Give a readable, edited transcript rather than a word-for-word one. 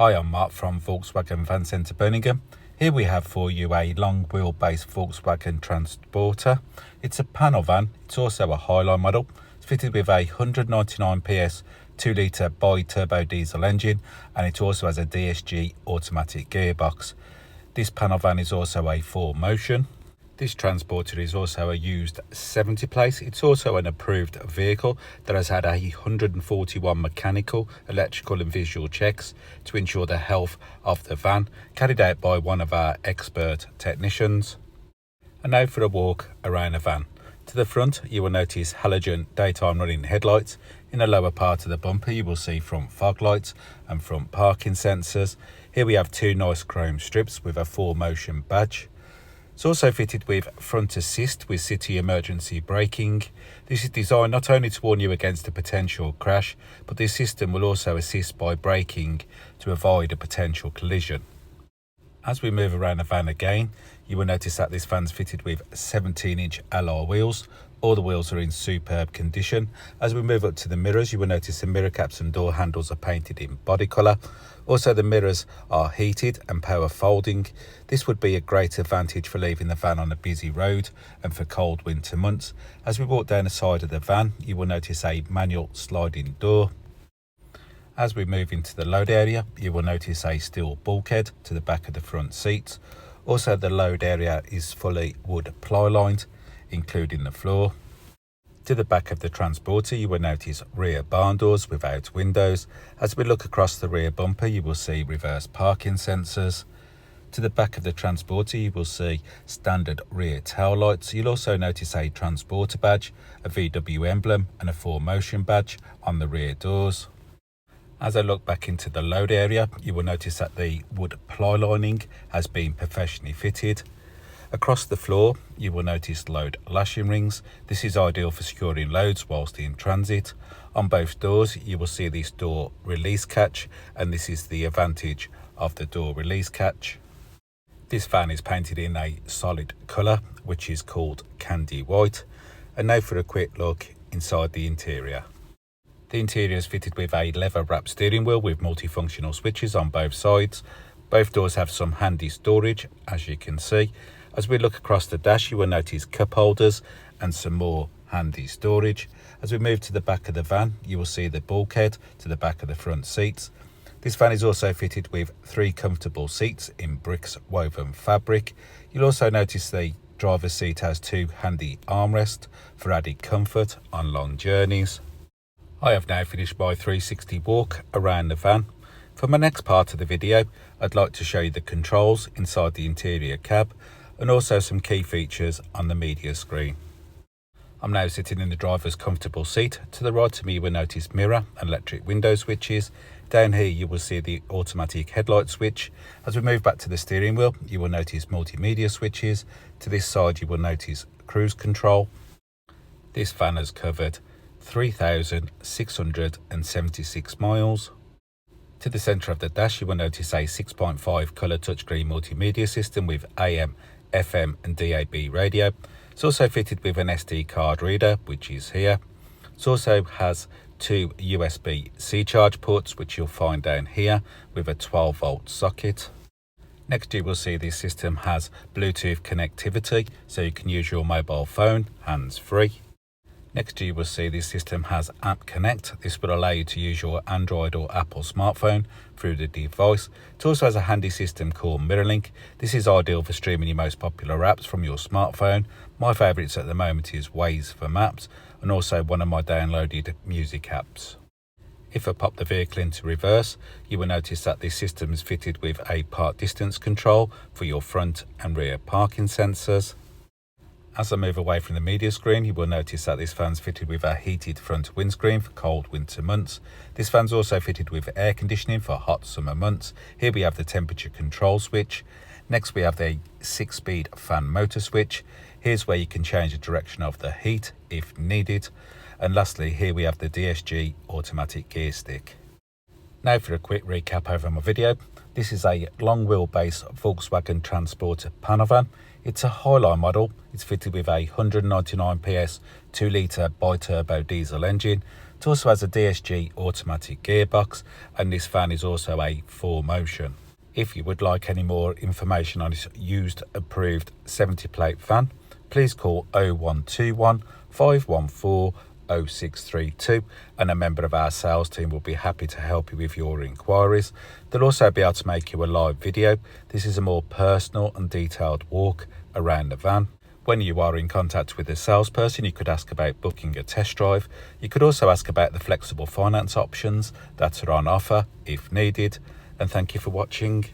Hi, I'm Mark from Volkswagen Van Centre Birmingham. Here we have for you a long wheelbase Volkswagen Transporter. It's a panel van, it's also a Highline model. It's fitted with a 199 PS 2 litre bi-turbo diesel engine, and it also has a DSG automatic gearbox. This panel van is also a 4Motion. This Transporter is also a used 70 plate. It's also an approved vehicle that has had 141 mechanical, electrical and visual checks to ensure the health of the van, carried out by one of our expert technicians. And now for a walk around the van. To the front, you will notice halogen daytime running headlights. In the lower part of the bumper, you will see front fog lights and front parking sensors. Here we have two nice chrome strips with a 4Motion badge. It's also fitted with front assist with city emergency braking. This is designed not only to warn you against a potential crash, but this system will also assist by braking to avoid a potential collision. As we move around the van again, you will notice that this van's fitted with 17-inch alloy wheels. All the wheels are in superb condition. As we move up to the mirrors, you will notice the mirror caps and door handles are painted in body colour. Also, the mirrors are heated and power folding. This would be a great advantage for leaving the van on a busy road and for cold winter months. As we walk down the side of the van, you will notice a manual sliding door. As we move into the load area, you will notice a steel bulkhead to the back of the front seats. Also, the load area is fully wood ply-lined, including the floor. To the back of the Transporter, you will notice rear barn doors without windows. As we look across the rear bumper, you will see reverse parking sensors. To the back of the Transporter, you will see standard rear tail lights. You'll also notice a Transporter badge, a VW emblem and a 4Motion badge on the rear doors. As I look back into the load area, you will notice that the wood ply lining has been professionally fitted. Across the floor, you will notice load lashing rings. This is ideal for securing loads whilst in transit. On both doors, you will see this door release catch, and this is the advantage of the door release catch. This van is painted in a solid colour, which is called candy white. And now for a quick look inside the interior. The interior is fitted with a leather wrapped steering wheel with multifunctional switches on both sides. Both doors have some handy storage, as you can see. As we look across the dash, you will notice cup holders and some more handy storage. As we move to the back of the van, you will see the bulkhead to the back of the front seats. This van is also fitted with 3 comfortable seats in bricks woven fabric. You'll also notice the driver's seat has 2 handy armrests for added comfort on long journeys. I have now finished my 360 walk around the van. For my next part of the video, I'd like to show you the controls inside the interior cab and also some key features on the media screen. I'm now sitting in the driver's comfortable seat. To the right of me, you will notice mirror and electric window switches. Down here, you will see the automatic headlight switch. As we move back to the steering wheel, you will notice multimedia switches. To this side, you will notice cruise control. This van has covered 3,676 miles. To the centre of the dash, you will notice a 6.5 colour touchscreen multimedia system with AM, FM and DAB radio. It's also fitted with an SD card reader, which is here. It also has 2 USB-C charge ports, which you'll find down here, with a 12-volt socket. Next, you will see this system has Bluetooth connectivity, so you can use your mobile phone hands-free. Next, you will see this system has App Connect. This will allow you to use your Android or Apple smartphone through the device. It also has a handy system called Mirrorlink. This is ideal for streaming your most popular apps from your smartphone. My favourites at the moment is Waze for maps and also one of my downloaded music apps. If I pop the vehicle into reverse, you will notice that this system is fitted with a park distance control for your front and rear parking sensors. As I move away from the media screen, you will notice that this van's fitted with a heated front windscreen for cold winter months. This van's also fitted with air conditioning for hot summer months. Here we have the temperature control switch. Next, we have the 6-speed fan motor switch. Here's where you can change the direction of the heat if needed. And lastly, here we have the DSG automatic gear stick. Now for a quick recap over my video. This is a long wheelbase Volkswagen Transporter panel van. It's a Highline model. It's fitted with a 199 PS 2 litre bi-turbo diesel engine. It also has a DSG automatic gearbox, and this van is also a 4Motion. If you would like any more information on this used approved 70 plate van, please call 0121 514 0632 and a member of our sales team will be happy to help you with your inquiries. They'll also be able to make you a live video. This is a more personal and detailed walk around the van. When you are in contact with a salesperson, you could ask about booking a test drive. You could also ask about the flexible finance options that are on offer if needed. And thank you for watching.